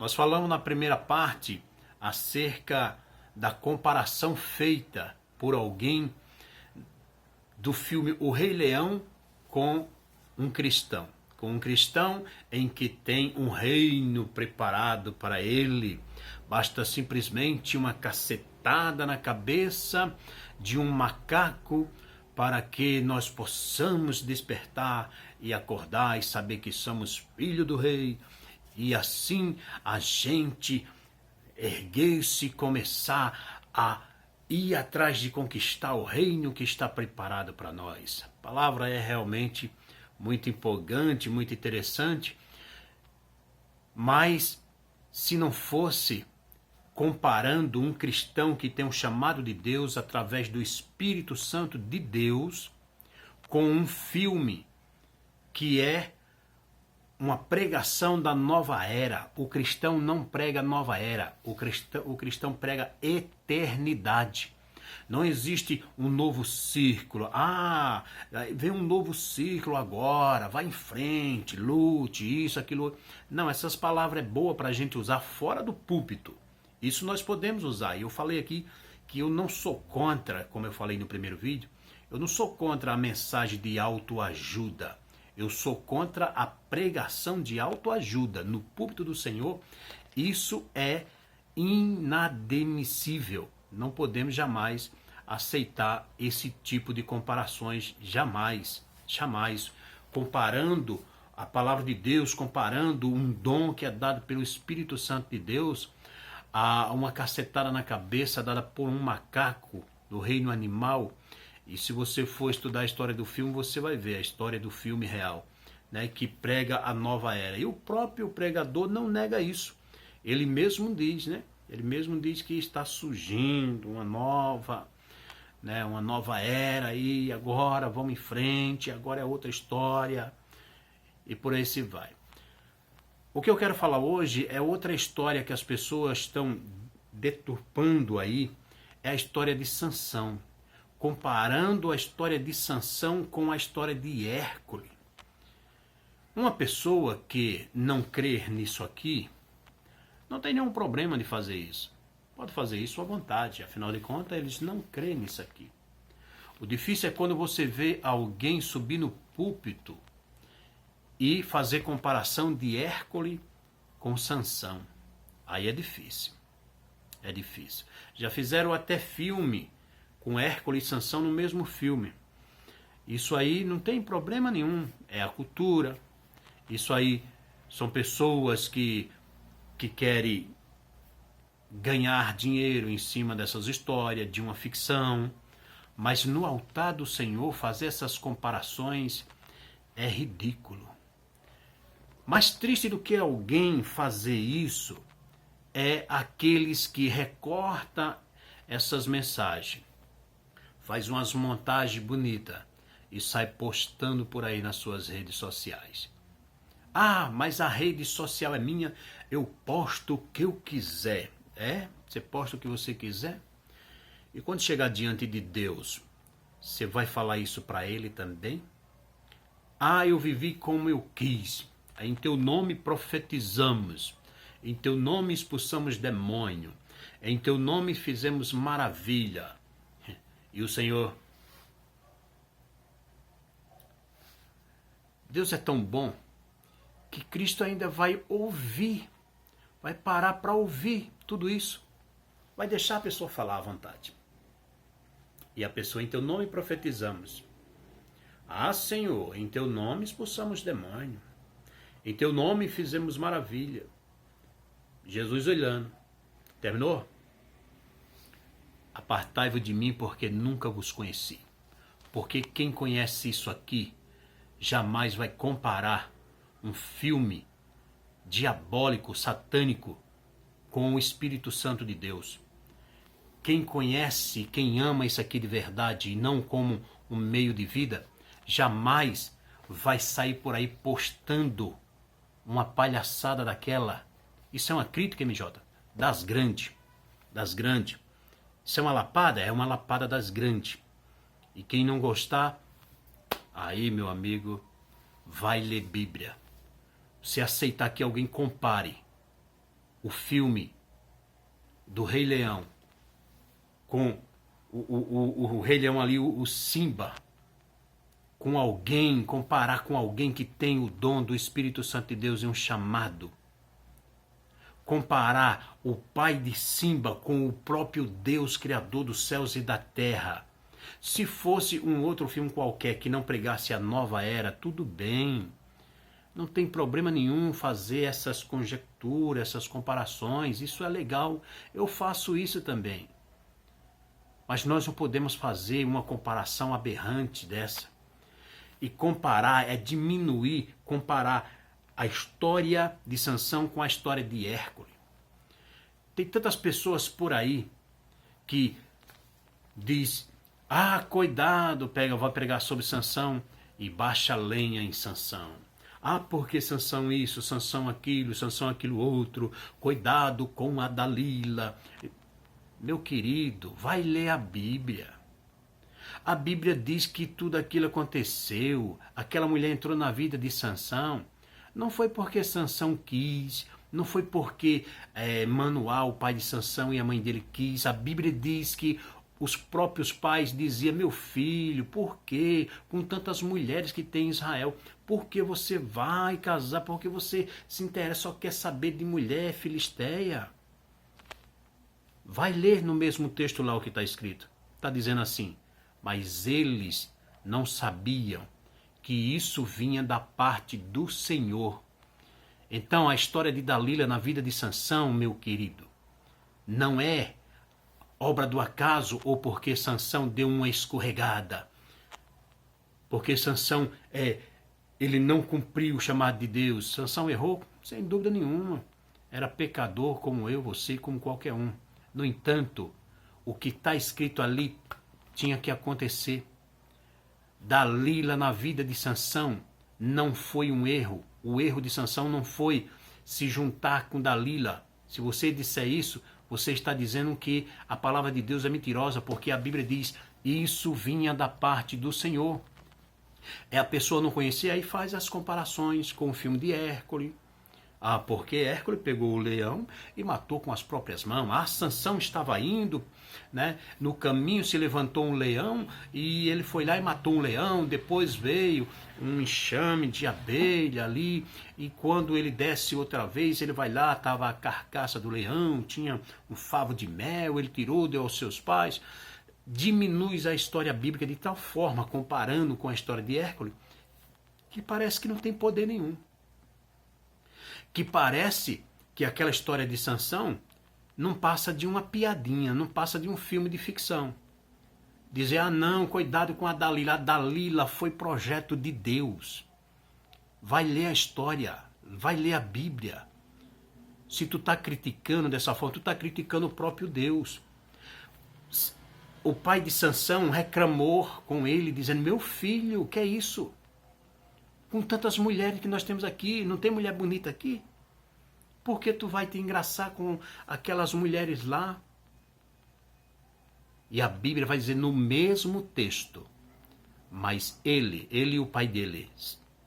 Nós falamos na primeira parte acerca da comparação feita por alguém do filme O Rei Leão com um cristão. Com um cristão em que tem um reino preparado para ele. Basta simplesmente uma cacetada na cabeça de um macaco para que nós possamos despertar e acordar e saber que somos filho do rei. E assim a gente erguer-se e começar a ir atrás de conquistar o reino que está preparado para nós. A palavra é realmente muito empolgante, muito interessante, mas se não fosse comparando um cristão que tem um chamado de Deus através do Espírito Santo de Deus com um filme que é uma pregação da nova era. O cristão não prega nova era, o cristão prega eternidade. Não existe um novo círculo. Vem um novo círculo agora, vai em frente, lute, isso, aquilo. Não, essas palavras é boa para a gente usar fora do púlpito. Isso nós podemos usar. E eu falei aqui que eu não sou contra, como eu falei no primeiro vídeo, eu não sou contra a mensagem de autoajuda. Eu sou contra a pregação de autoajuda no púlpito do Senhor. Isso é inadmissível. Não podemos jamais aceitar esse tipo de comparações. Jamais, jamais. Comparando a palavra de Deus, comparando um dom que é dado pelo Espírito Santo de Deus a uma cacetada na cabeça dada por um macaco do reino animal. E se você for estudar a história do filme, você vai ver a história do filme real, né, que prega a nova era. E o próprio pregador não nega isso. Ele mesmo diz, né? Ele mesmo diz que está surgindo uma nova era e agora vamos em frente, agora é outra história e por aí se vai. O que eu quero falar hoje é outra história que as pessoas estão deturpando aí, é a história de Sansão, comparando a história de Sansão com a história de Hércules. Uma pessoa que não crer nisso aqui, não tem nenhum problema de fazer isso. Pode fazer isso à vontade, afinal de contas eles não creem nisso aqui. O difícil é quando você vê alguém subir no púlpito e fazer comparação de Hércules com Sansão. Aí é difícil. É difícil. Já fizeram até filme com Hércules e Sansão no mesmo filme. Isso aí não tem problema nenhum. É a cultura. Isso aí são pessoas que querem ganhar dinheiro em cima dessas histórias, de uma ficção. Mas no altar do Senhor fazer essas comparações é ridículo. Mais triste do que alguém fazer isso é aqueles que recortam essas mensagens, faz umas montagens bonitas e sai postando por aí nas suas redes sociais. Mas a rede social é minha, eu posto o que eu quiser. Você posta o que você quiser? E quando chegar diante de Deus, você vai falar isso para Ele também? Eu vivi como eu quis. Em teu nome profetizamos. Em teu nome expulsamos demônio. Em teu nome fizemos maravilha. E o Senhor... Deus é tão bom que Cristo ainda vai ouvir. Vai parar para ouvir tudo isso. Vai deixar a pessoa falar à vontade. E a pessoa, em teu nome profetizamos. Senhor, em teu nome expulsamos demônio. Em teu nome fizemos maravilha. Jesus olhando. Terminou? Apartai-vos de mim, porque nunca vos conheci. Porque quem conhece isso aqui jamais vai comparar um filme diabólico, satânico, com o Espírito Santo de Deus. Quem conhece, quem ama isso aqui de verdade e não como um meio de vida, jamais vai sair por aí postando uma palhaçada daquela. Isso é uma crítica, MJ, das grandes. Isso é uma lapada? É uma lapada das grandes. E quem não gostar, aí, meu amigo, vai ler Bíblia. Se aceitar que alguém compare o filme do Rei Leão com o Rei Leão ali, o Simba, com alguém, comparar com alguém que tem o dom do Espírito Santo de Deus e um chamado. Comparar o pai de Simba com o próprio Deus, Criador dos céus e da terra. Se fosse um outro filme qualquer que não pregasse a nova era, tudo bem. Não tem problema nenhum fazer essas conjecturas, essas comparações. Isso é legal. Eu faço isso também. Mas nós não podemos fazer uma comparação aberrante dessa. E comparar é diminuir, comparar a história de Sansão com a história de Hércules. Tem tantas pessoas por aí que diz: cuidado, vai pregar sobre Sansão e baixa lenha em Sansão. Porque Sansão isso, Sansão aquilo outro, cuidado com a Dalila. Meu querido, vai ler a Bíblia. A Bíblia diz que tudo aquilo aconteceu. Aquela mulher entrou na vida de Sansão. Não foi porque Sansão quis, não foi porque Manoá, o pai de Sansão, e a mãe dele quis. A Bíblia diz que os próprios pais diziam: meu filho, por quê? Com tantas mulheres que tem em Israel, por que você vai casar? Porque você se interessa, só quer saber de mulher filisteia? Vai ler no mesmo texto lá o que está escrito. Está dizendo assim: mas eles não sabiam que isso vinha da parte do Senhor. Então a história de Dalila na vida de Sansão, meu querido, não é obra do acaso ou porque Sansão deu uma escorregada. Porque Sansão ele não cumpriu o chamado de Deus. Sansão errou, sem dúvida nenhuma. Era pecador como eu, você, como qualquer um. No entanto, o que está escrito ali tinha que acontecer. Dalila na vida de Sansão não foi um erro. O erro de Sansão não foi se juntar com Dalila. Se você disser isso, você está dizendo que a palavra de Deus é mentirosa, porque a Bíblia diz: isso vinha da parte do Senhor. A pessoa não conhecia e faz as comparações com o filme de Hércules. Porque Hércules pegou o leão e matou com as próprias mãos. Sansão estava indo, né? No caminho se levantou um leão e ele foi lá e matou um leão. Depois veio um enxame de abelha ali, e quando ele desce outra vez, ele vai lá, estava a carcaça do leão, tinha um favo de mel, ele tirou, deu aos seus pais. Diminui a história bíblica de tal forma, comparando com a história de Hércules, que parece que não tem poder nenhum. Que parece que aquela história de Sansão não passa de uma piadinha, não passa de um filme de ficção. Dizer: não, cuidado com a Dalila. A Dalila foi projeto de Deus. Vai ler a história, vai ler a Bíblia. Se tu está criticando dessa forma, tu está criticando o próprio Deus. O pai de Sansão reclamou com ele, dizendo: meu filho, o que é isso? Com tantas mulheres que nós temos aqui, não tem mulher bonita aqui? Por que tu vai te engraçar com aquelas mulheres lá? E a Bíblia vai dizer no mesmo texto: mas ele e o pai dele,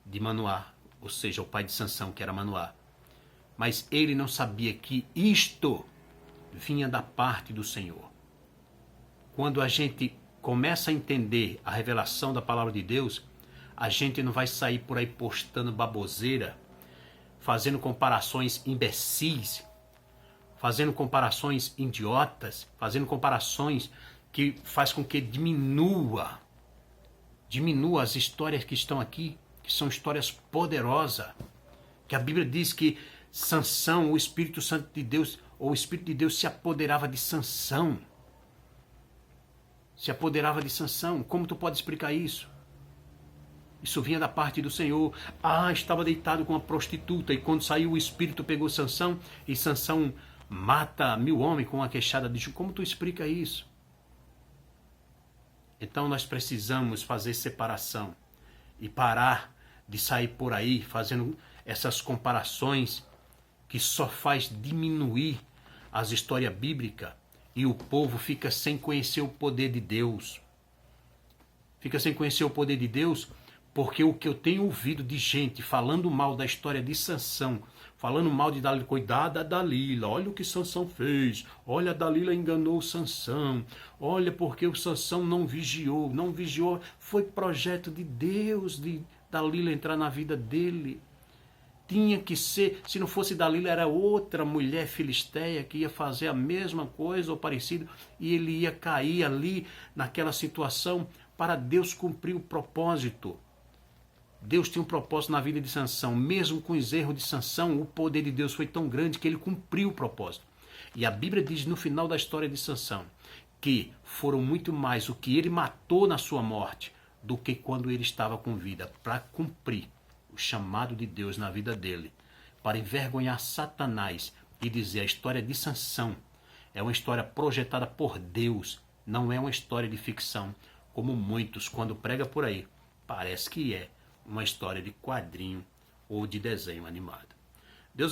de Manoá, ou seja, o pai de Sansão, que era Manoá, mas ele não sabia que isto vinha da parte do Senhor. Quando a gente começa a entender a revelação da palavra de Deus, a gente não vai sair por aí postando baboseira, fazendo comparações imbecis, fazendo comparações idiotas, fazendo comparações que faz com que diminua as histórias que estão aqui, que são histórias poderosas, que a Bíblia diz que Sansão, o Espírito Santo de Deus, ou o Espírito de Deus se apoderava de Sansão. Se apoderava de Sansão. Como tu pode explicar isso? Isso vinha da parte do Senhor. Estava deitado com uma prostituta, e quando saiu o Espírito pegou Sansão, e Sansão mata 1000 homens com uma queixada de jugo. Como tu explica isso? Então nós precisamos fazer separação e parar de sair por aí fazendo essas comparações que só faz diminuir as histórias bíblicas, e o povo fica sem conhecer o poder de Deus. Fica sem conhecer o poder de Deus Porque o que eu tenho ouvido de gente falando mal da história de Sansão, falando mal de Dalila, cuidado da Dalila, olha o que Sansão fez, olha, a Dalila enganou Sansão, olha porque o Sansão não vigiou, foi projeto de Deus de Dalila entrar na vida dele. Tinha que ser, se não fosse Dalila, era outra mulher filisteia que ia fazer a mesma coisa ou parecido, e ele ia cair ali naquela situação para Deus cumprir o propósito. Deus tinha um propósito na vida de Sansão. Mesmo com os erros de Sansão, o poder de Deus foi tão grande que ele cumpriu o propósito. E a Bíblia diz no final da história de Sansão que foram muito mais o que ele matou na sua morte do que quando ele estava com vida, para cumprir o chamado de Deus na vida dele, para envergonhar Satanás e dizer: a história de Sansão é uma história projetada por Deus, não é uma história de ficção, como muitos, quando prega por aí, parece que é uma história de quadrinho ou de desenho animado. Deus abençoe.